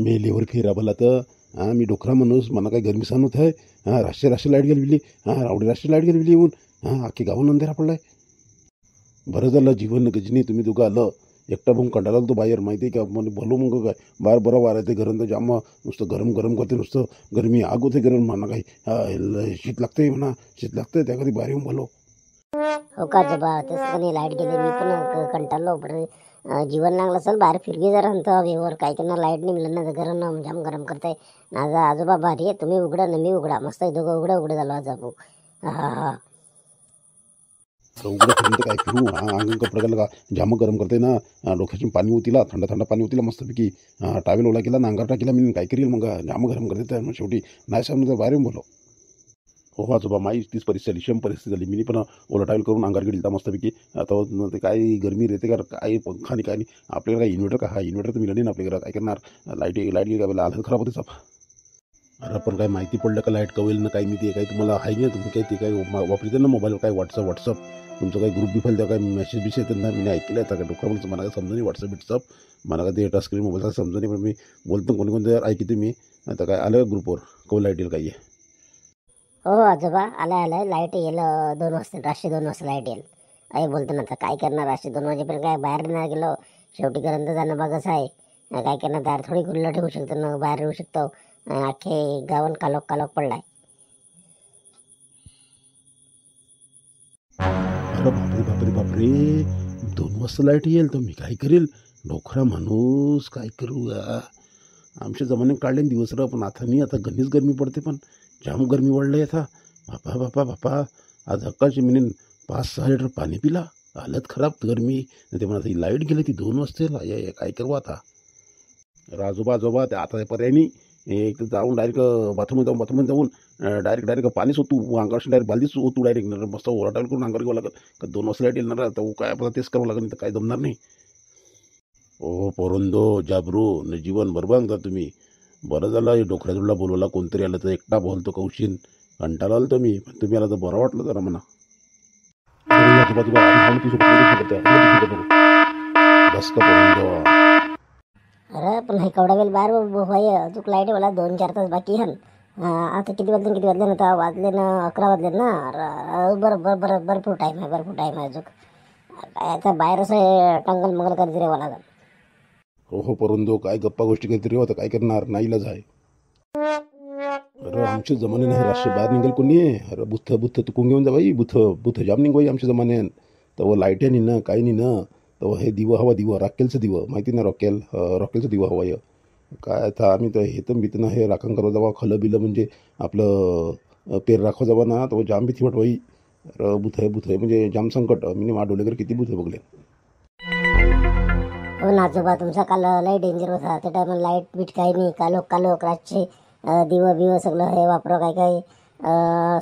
मेलीवर फेरा भला तर मी डोकरा माणूस मला काही गरमी सहन होत आहे. राष्ट्रीय लाईट गेली रावडी राष्ट्रीय लाईट गेली येऊन अख्खी गावानं अंधेरा पडलाय. बरं झालं जीवन गजनी तुम्ही दोघं आलं. एकटा भाऊ कंटाळा तो बाहेर माहिती आहे का म्हणजे भलो मग काय बाहेर बरं वारायचं घरून तर जाम नुसतं गरम गरम करते नुसतं गरमी आग होते गरम म्हणा काही शीत लागते म्हणा शीत लागते त्या कधी बाहेर येऊन भलो. हो का जबा तसं नाही लाईट गेली मी पण कंटाळलो बरं जीवन लागलं असेल बाहेर फिरगी जरा म्हणतो वेवर काही त्यांना लाईट नाही मिळलं ना गरम जाम गरम करताय माझा आजोबा भारी आहे तुम्ही उघडा ना मी उघडा मस्त दोघं उघडं झालो आज आपण. हा उघडं फिरून काय फिरू अंग कपडे का जाम गरम करते ना डोक्याची पाणी होतीला थंड थंड पाणी होतीला मस्तपैकी टावेल ओला केला ना अंगार टाकीला मी काय करील मग जाम गरम करते मग शेवटी नाही समजा बाहेर येऊन बोलो. हो आजोबा माई तीच परिस्थिती सेम परिस्थिती झाली मी पण ओला टावेल करून अंगार गेली मस्तपैकी. आता ते काय गरमी राहते का काही पंखा नाही काय नाही आपल्याला काय इन्व्हर्टर का इन्व्हर्टर तर मिळाली ना आपल्या घरात काय करणार लाईट गेली काय हालत खराब होते साप. अरे पण काय माहिती पडलं का लाईट कवेल ना काही मी ते काही तुम्हाला आहे ना तुम्ही काय ते काय वापरते ना मोबाईल काय व्हॉट्सअप तुमचं काही ग्रुप बिफाईल त्या काय मेसेज बिसेज येतात ना मी ऐकलं आता काय डोकं म्हणून मला काय समजा नाही व्हॉट्सअप मला काय ते टच स्क्रीन मोबाईलचा समजा नाही पण मी बोलतो कोणी ऐकते मी आता काय आलं ग्रुपवर कव लाईट येईल काही. हो आजोबा आलाय लाईट येईल 2 वाजता रात्री 2 वाजता लाईट येईल आई बोलतो ना आता काय करणार रात्री 2 वाजेपर्यंत काय बाहेर नाही गेलो शेवटी पर्यंत जाणं बघाच आहे काय करणार दार थोडी खुल्लं ठेवू शकतो ना बाहेर येऊ शकतो अख्खे गावन कालोख पडलाय. अरे बापरे 2 वाजता लाईट येईल तर मी काय करेल डोकरा माणूस काय करू आमच्या जमान्यात काढले दिवस र पण आता नाही आता गणीच गरमी पडते पण जाम गरमी वाढलं आता बापा आज हक्काची मी 5-6 लिटर पाणी पिला हालत खराब गरमी ते म्हणा ही लाईट गेली ती 2 वाजता काय करू आता. आजोबा ते आता पर्याय नाही एक तर जाऊन डायरेक्ट बाथरूममध्ये जाऊन डायरेक्ट पाणीच होतो अंगावर डायरेक्ट बालदीच होतो डायरेक्ट मस्त ओरडायला करून अंगावर घ्यावं लागेल का 2 वाजता लाईट येणार तर काय आपल्याला तेच करावं लागेल तर काय जमणार नाही. ओ पोरंदो जाबरू न जीवन बरबाद का तुम्ही. बरं झालं डोकऱ्याजोडला बोलवला कोणतरी आलं तर एकटा बोलतो कौशीन कंटाळा आलो तुम्ही पण तुम्ही आला तर बरं वाटलं जरा म्हणा. बस का पोरंदो. अरे पण हे केवढा वेळ बाहेर होय अजून लाईट मला 2-4 तास बाकी आहे आता किती वाजले आता वाजले ना 11 वाजले ना भरपूर टाईम आहे अजून काय आता बाहेर असं टंगल मंगल करत राहावं लागेल. हो पोरंदो काय गप्पा गोष्टी काहीतरी होता काय करणार नाईलाज आहे. अरे आमच्या जमान्यात नाही राष्ट्रीय बाहेर निघेल कोणी अरे बुथ तुकून घेऊन जा बाई बुथ जाम निघ आमच्या जमान्यात तर लाईट आहे ना काही नाही ना तर हे दिवा रॉकेलचं दिवं माहिती ना रॉकेलचं दिवा हवा आहे काय आता आम्ही तर हे तर भीतं हे राखण करावं जावा खलं बिलं म्हणजे आपलं पेर राखव जावा ना तर जाम भीती वाट बाई. अरे बुथ आहे म्हणजे जाम संकट मी माडोलेकर किती बुथ बघले. हो ना आजोबा तुमचा काल लय डेंजर होता त्या टायमाला लाईट बीट काही नाही कालोख रातचे दिवं सगळं हे वापरा काय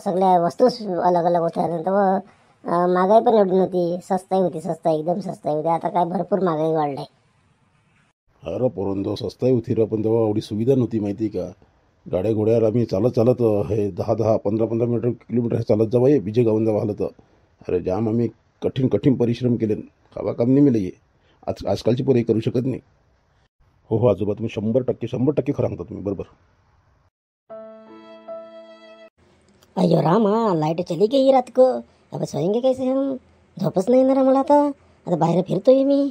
सगळ्या वस्तू अलग होत्या नंतर महागाई पण एवढी नव्हती स्वस्त एकदम सस्ताई होती आता काय भरपूर महागाई वाढली. अरे पोरंदो स्वस्ताही होती र पण तेव्हा एवढी सुविधा नव्हती माहिती का गाड्या घोड्यावर आम्ही चालत हे 10-15 किलोमीटर हे चालत जावं विजय गावून जावं आलं तर अरे जाम आम्ही कठीण परिश्रम केले खावा काम नाही मिळे आजकालची पोरं करू शकत नाही. हो आजोबा तुम्ही 100% खरं सांगता तुम्ही बरोबर. अयो रामा लाईट चली गई रात को अब सोएंगे कैसे हम झोपच नाही येणार मला आता बाहेर फिरतोय मी.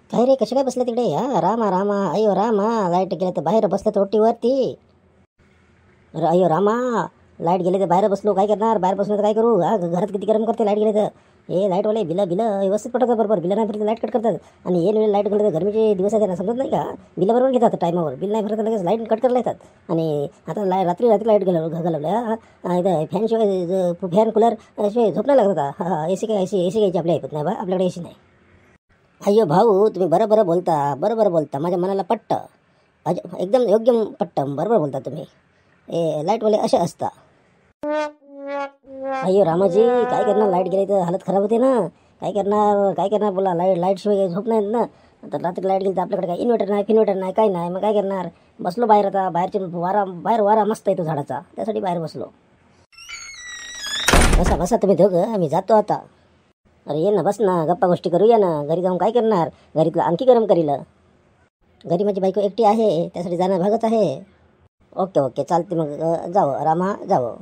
काय रे कशा काय बसलं तिकडे रामा अयो रामा लाईट गेले तर बाहेर बसलं ओटीवरती. अरे अयो रामा लाईट गेले तर बाहेर बसलो काय करणार बाहेर बसलो तर काय करू घरात किती गरम करते लाईट गेले तर हे लाईटवाले बिलं व्यवस्थित पडतात बरोबर बिलं नाही भरते लाईट कट करतात आणि हे लाईट गेले तर गरमीचे दिवस आहेत ना समजत नाही का बिलं बरोबर घेतात टायमावर बिल नाही भरत लगेच लाईट कट करायला येतात आणि आता रात्री लाईट घालवल्या इथं फॅन कूलर शिवाय झोप नाही लागत होता एसी घ्यायची आपल्या ऐकत नाही बा आपल्याकडे एसी नाही. अय्यो भाऊ तुम्ही बरोबर बोलता माझ्या मनाला पट्ट एकदम योग्य पट्ट बरोबर बोलता तुम्ही लाईटवाले असे असता. अय्यो रामाजी काय करणार लाईट गेली तर हालत खराब होते ना काय करणार बोला लाईट शिवाय झोप नाही ना आता रात्री लाईट गेली तर आपल्याकडे काय इन्व्हर्टर नाही काही नाही मग काय करणार बसलो बाहेर आता बाहेरचे वारा मस्त येतो झाडाचा त्यासाठी बाहेर बसलो. बसा तुम्ही दोघं मी जातो आता. अरे ये ना बस ना गप्पा गोष्टी करूया ना घरी जाऊन काय करणार घरीतलं आणखी गरम करील. घरी माझी बायको एकटी आहे, त्यासाठी जाणं भागच आहे. ओके ओके चालते मग, जावं रामा जावं.